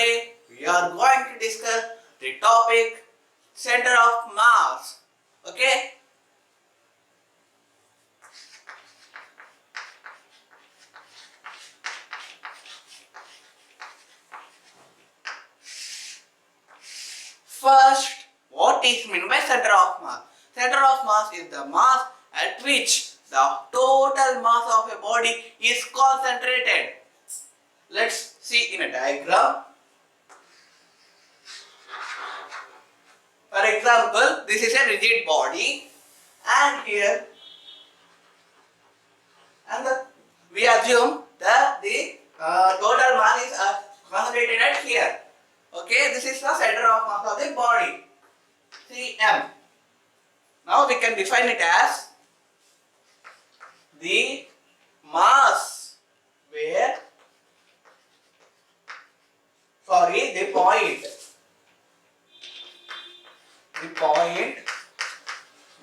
today we are going to discuss the topic center of mass. Okay? First, what is meant by center of mass? Center of mass is the mass at which the total mass of a body is concentrated. Let's see in a diagram. For example, this is a rigid body, and here, we assume that the total mass is concentrated at here. Okay, this is the center of mass of the body, Cm. Now we can define it as the mass where, the point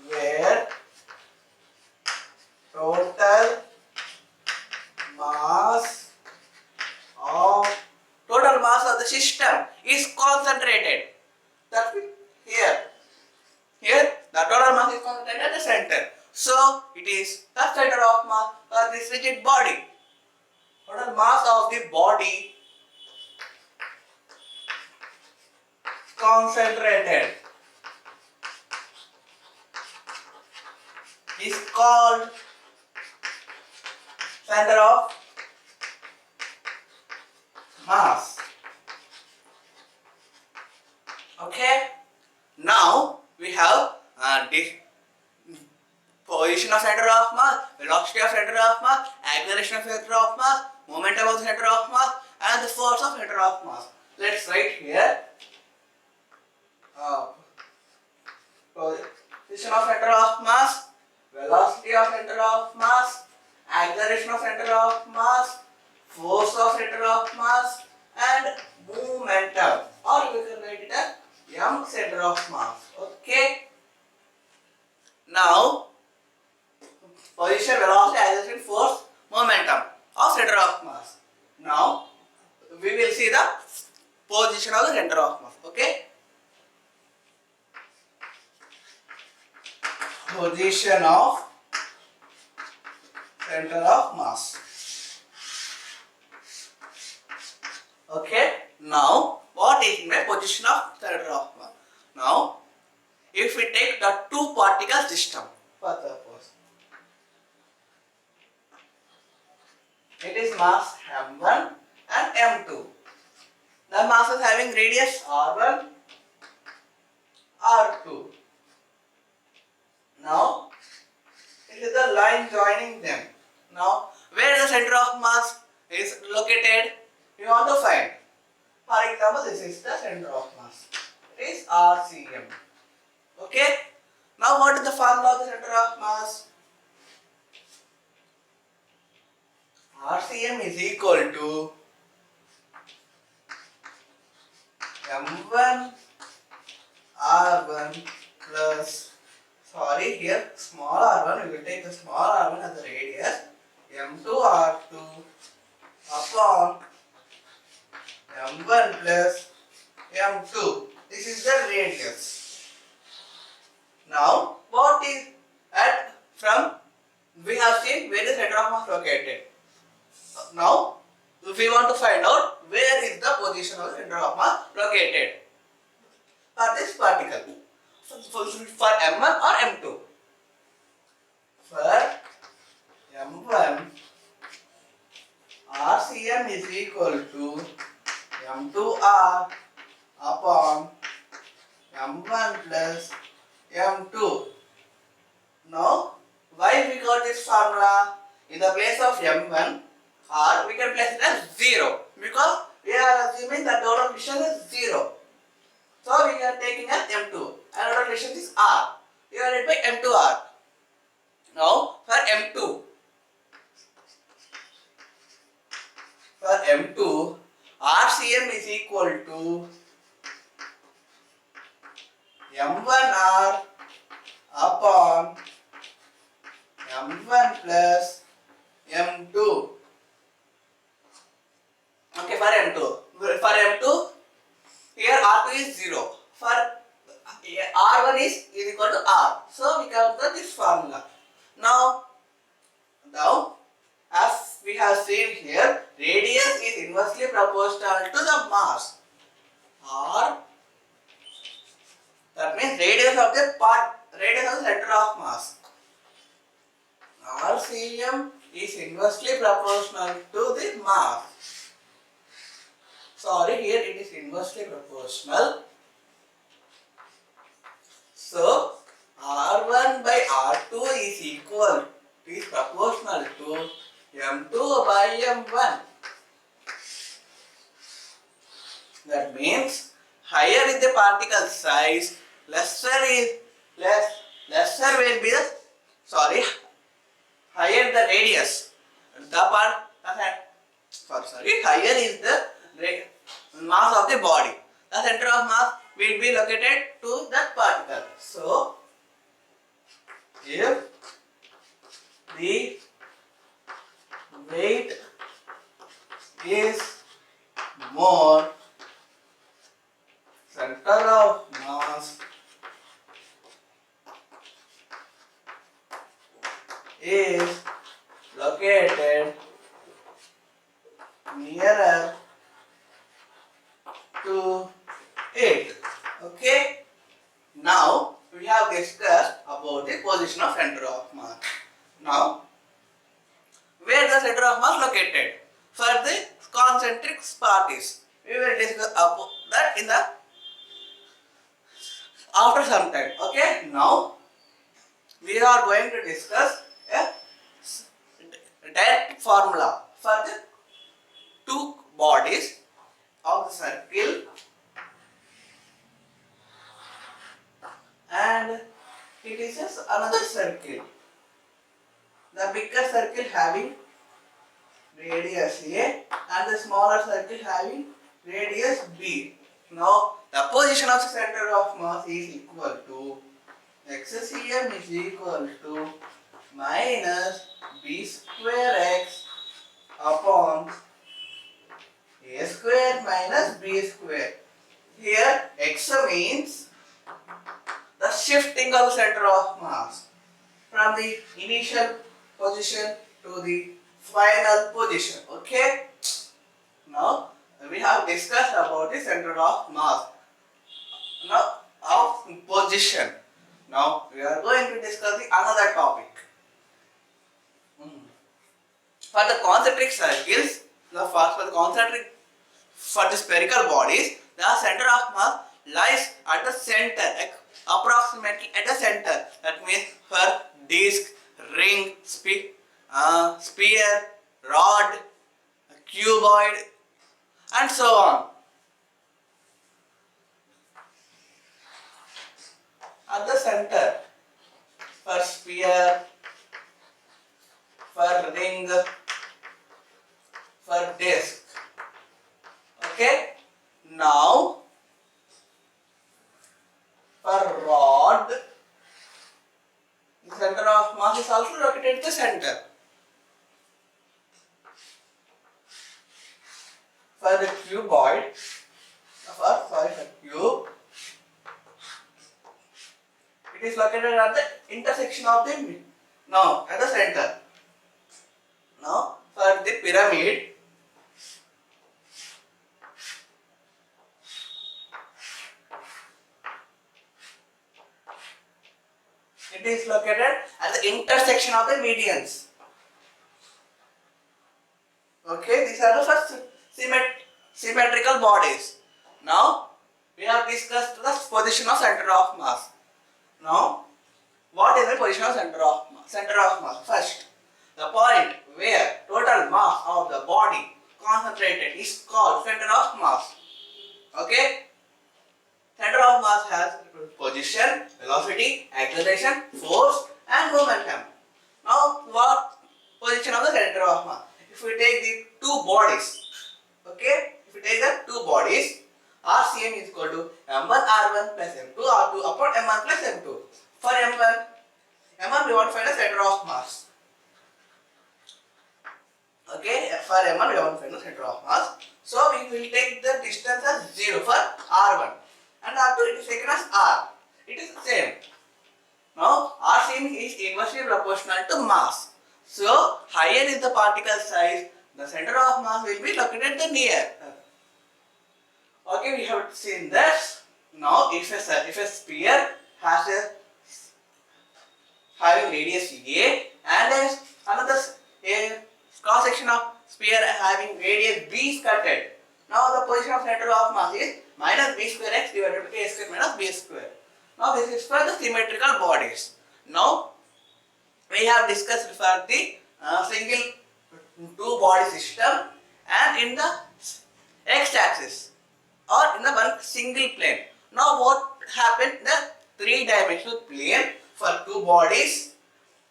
where total mass of the system is concentrated. That means here the total mass is concentrated at the center. So it is the center of mass of this rigid body. Total mass of the body concentrated is called center of mass. Okay, now we have the position of center of mass, velocity of center of mass, acceleration of center of mass, momentum of center of mass, and the force of center of mass. Let's write here position of center of mass, velocity of center of mass, acceleration of center of mass, force of center of mass, and momentum, or you can write it as M center of mass. Okay, now position, velocity, acceleration, force, momentum of center of mass. Now we will see the position of the center of mass. Okay, position of center of mass. Okay, now what is the position of center of mass? Now, if we take the two particle system, for suppose it is mass m1 and m2. The mass is having radius r1, r2. Now, it is the line joining them. Now, where the center of mass is located, we want to find. For example, this is the center of mass. It is RCM. Okay. Now, what is the formula of the center of mass? RCM is equal to M1 R1 plus, here small r1, we will take the small r1 as the radius, M2 R2 upon M1 plus M2. This is the radius. Now, what is we have seen where the center of mass located. Now, if we want to find out where is the position of the center of mass located for this particle, for M1 or M2. For M1, RCM is equal to M2R upon M1 plus M2. Now, why we got this formula? In the place of M1 R, we can place it as 0 because we are assuming that total distance is 0. So we are taking as M2 and total distance is R divided by M2R. Now for M2, RCM is equal to M1R upon M1 plus M2. Okay, for M2, Here R2 is 0. For R1 is equal to R. So we can apply this formula. Now, as we have seen here, radius is inversely proportional to the mass. R, that means radius of the center of mass. RCM is inversely proportional to the mass. Sorry, here it is inversely proportional. So, R1 by R2 is proportional to M2 by M1. That means higher is the particle size, lesser will be the higher the radius. Higher is the mass of the body. The center of mass will be located to that particle. So, if the weight is more, center of mass is located nearer to it. Okay. Now we have discussed about the position of center of mass. Now, where the center of mass located? For the concentric parties, we will discuss about that in the after some time. Okay. Now we are going to discuss a direct formula for the two bodies of the circle and it is just another circle. The bigger circle having radius A and the smaller circle having radius B. Now the position of the center of mass is equal to XCM is equal to minus B square X upon A square minus B square. Here X means the shifting of the center of mass from the initial position to the final position. Okay. Now we have discussed about the center of mass. Now of position. Now we are going to discuss the another topic. For the concentric circles, for the spherical bodies, the center of mass lies at the center, approximately at the center. That means for disc, ring, sphere, rod, cuboid, and so on. At the center, for sphere, for ring, for disc. Okay. Now, for rod, the center of mass is also located at the center. For the cuboid, for cube, it is located at the intersection of the at the center. Now for the pyramid, it is located at the intersection of the medians. Okay, these are the first symmetrical bodies. Now we have discussed the position of center of mass. Now, what is the position of center of mass? First, the point where total mass of the body concentrated is called center of mass. Okay? Center of mass has position, velocity, acceleration, force, and momentum. Now, what position of the center of mass? If we take the two bodies, okay? If we take the two bodies, RCM is equal to M1R1 plus M2R2 upon M1 plus M2. For M1 we want to find the center of mass. Okay, for M1 we want to find the center of mass. So we will take the distance as 0 for r1 and r2 it is taken as r. It is same. Now RCM is inversely proportional to mass. So higher is the particle size, the center of mass will be located the near. Okay, we have seen this. Now if a sphere has a having radius a and another a cross section of sphere having radius b is cutted. Now the position of center of mass is minus b square x divided by a square minus b square. Now this is for the symmetrical bodies. Now we have discussed for the single two body system and in the x axis or in the one single plane. Now what happened? The three-dimensional plane for two bodies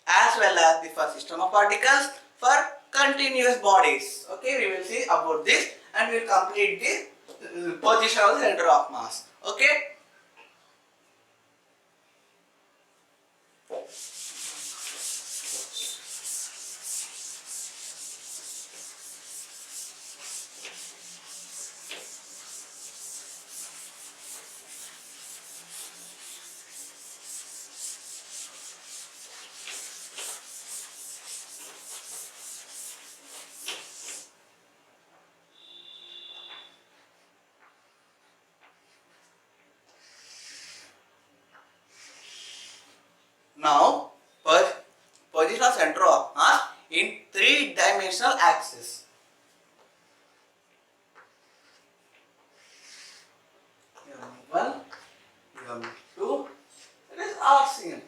as well as the first system of particles for continuous bodies. Okay, we will see about this and we will complete the position of the center of mass. Okay. Now, position of center of mass in three-dimensional axis. M1, M2, it is RCM.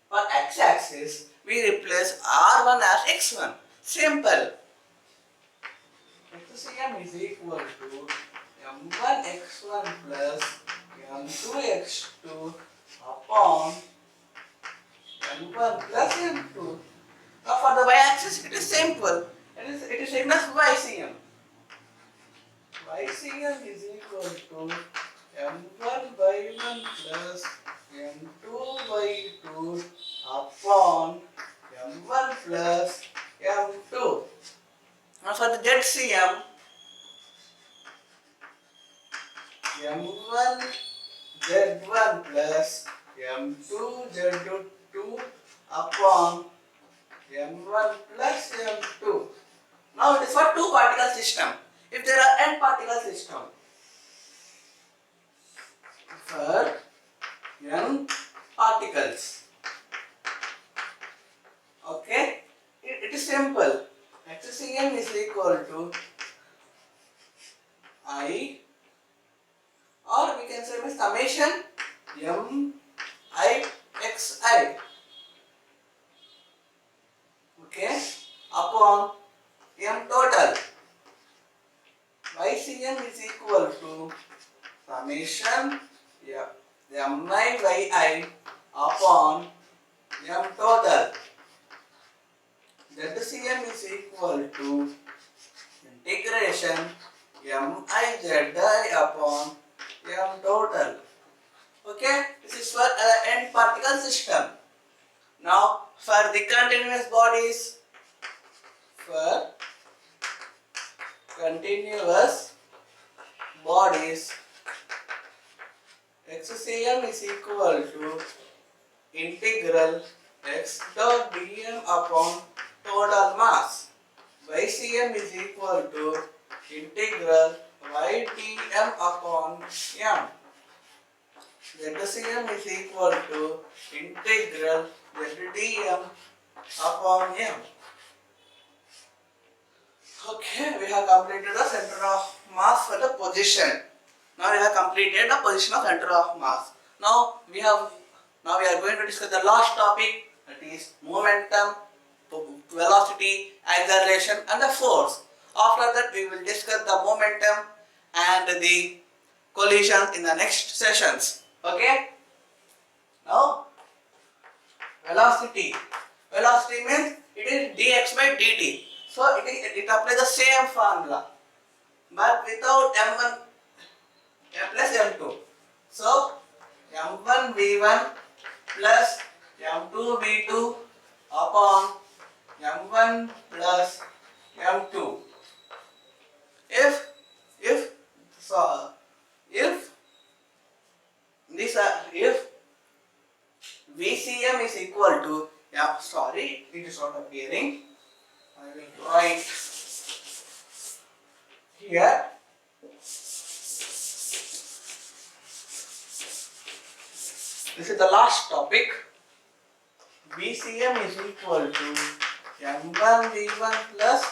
For x-axis, we replace R1 as x1. Simple. XCM is equal to M1 x1 plus M2 x2 upon M1 plus M2. Now for the y-axis, it is simple. It is taken as YCM. YCM is equal to M1 by 1 plus M2 by 2 upon M1 plus M2. Now for the ZCM, M1 Z1 plus M2 Z2 upon M1 plus M2. Now it is for two particle system. If there are n particle system, for n particles, okay, it is simple. XCM is equal to I, or we can say summation M I X I, okay, upon M total. YCM is equal to summation Mi by I upon M total. ZCM is equal to integration Mi upon M total. Okay, this is for n particle system. Now for the continuous bodies, XCM is equal to integral x dot dm upon total mass. YCM is equal to integral y dm upon m. ZCM is equal to integral zdm upon m. Okay, we have completed the center of mass for the position. Now we have completed the position of center of mass. Now we are going to discuss the last topic, that is momentum, velocity, acceleration and the force. After that we will discuss the momentum and the collision in the next sessions. Okay? Now velocity. Velocity means it is dx by dt. So it applies the same formula but without m1 plus m2. So m1 v1 plus m2 v2 upon m1 plus m2. If if so if this if VCM is equal to, sorry, it is not appearing. I will write here. This is the last topic. VCM is equal to m1 v1 plus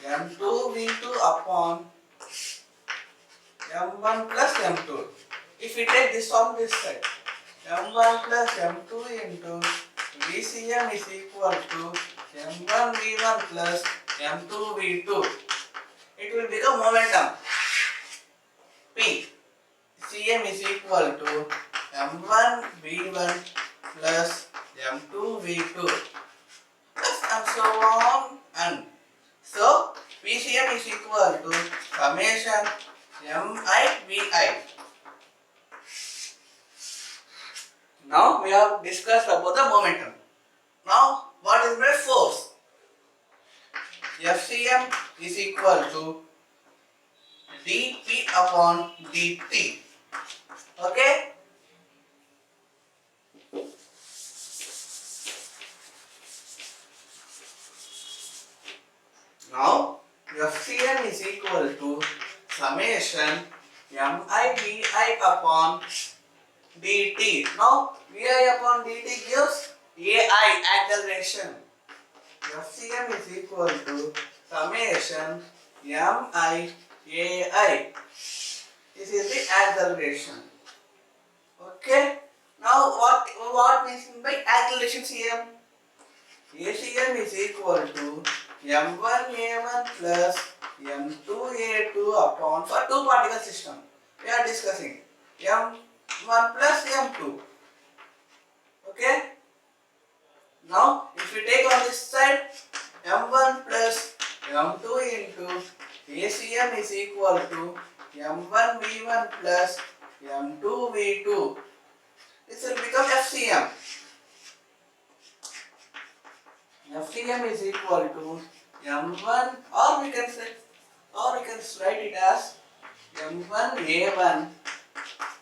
m2 v2 upon m1 plus m2. If we take this on this side, m1 plus m2 into VCM is equal to m1 v1 plus m2 v2. It will become momentum. P. Cm is equal to m1 v1 plus m2 v2 plus and so on, and so VCM is equal to summation mi vi. Now we have discussed about the momentum. Now what is my force? FCM is equal to dP upon dt. Okay? Now FCM is equal to summation mi vi upon dt. Now vi upon dt gives ai, acceleration. FCM is equal to summation mi ai. This is the acceleration. Okay. Now what means by acceleration Cm? ACM is equal to m1a1 plus m2a2 upon, for two particle system we are discussing, m1 plus m2. Okay. Now if we take on this side, m1 plus m2 into ACM is equal to m1 v1 plus m2 v2. This will become FCM. FCM is equal to m1, or we can write it as m1a1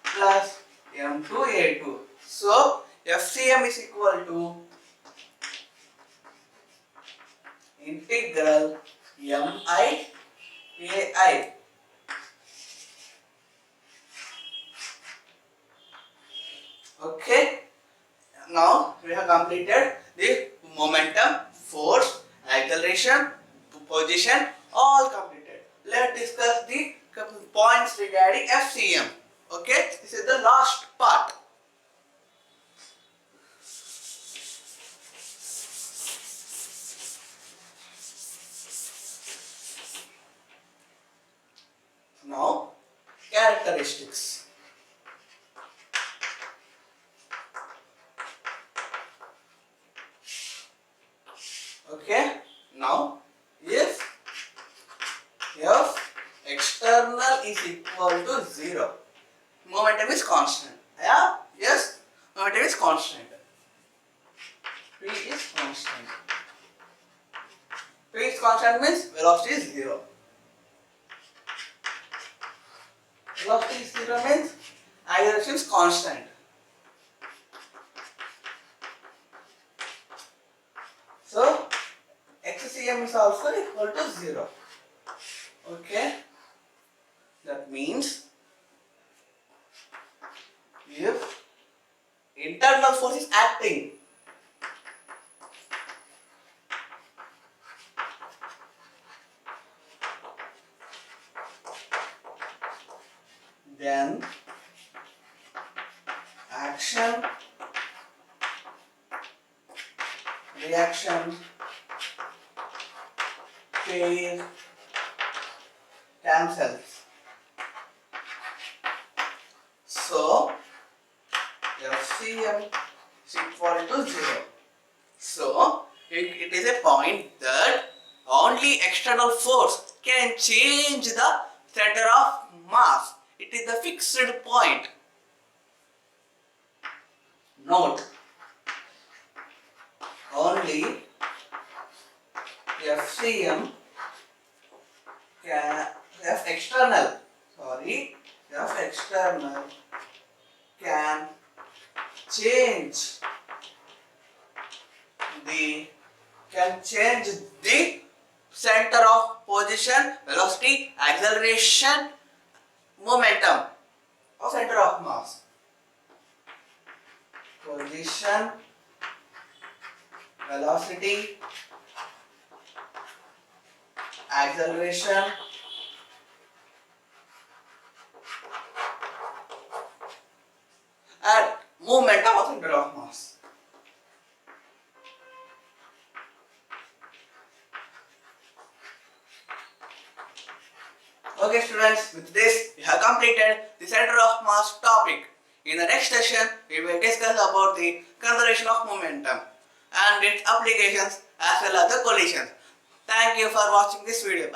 plus m2a2. So FCM is equal to integral mi ai. Okay. Now we have completed the momentum, force, acceleration, position, all completed. Let's discuss the points regarding FCM. Okay, this is the last part. Now, characteristics. Okay, now if F external is equal to 0, momentum is constant. Yeah, yes, momentum is constant. P is constant. P is constant means velocity is 0. Velocity is 0 means acceleration is constant. So XCM is also equal to 0. Okay, that means if internal force is acting, then action, reaction, phase cancels. So FCM is equal to 0. So it is a point that only external force can change the center of mass. It is the fixed point. Note, only FCM can change the center of position, velocity, acceleration, momentum or center of mass. Position, velocity, acceleration, and momentum or center of mass. Okay students, with this we have completed the center of mass topic. In the next session, we will discuss about the conservation of momentum and its applications as well as the collisions. Thank you for watching this video.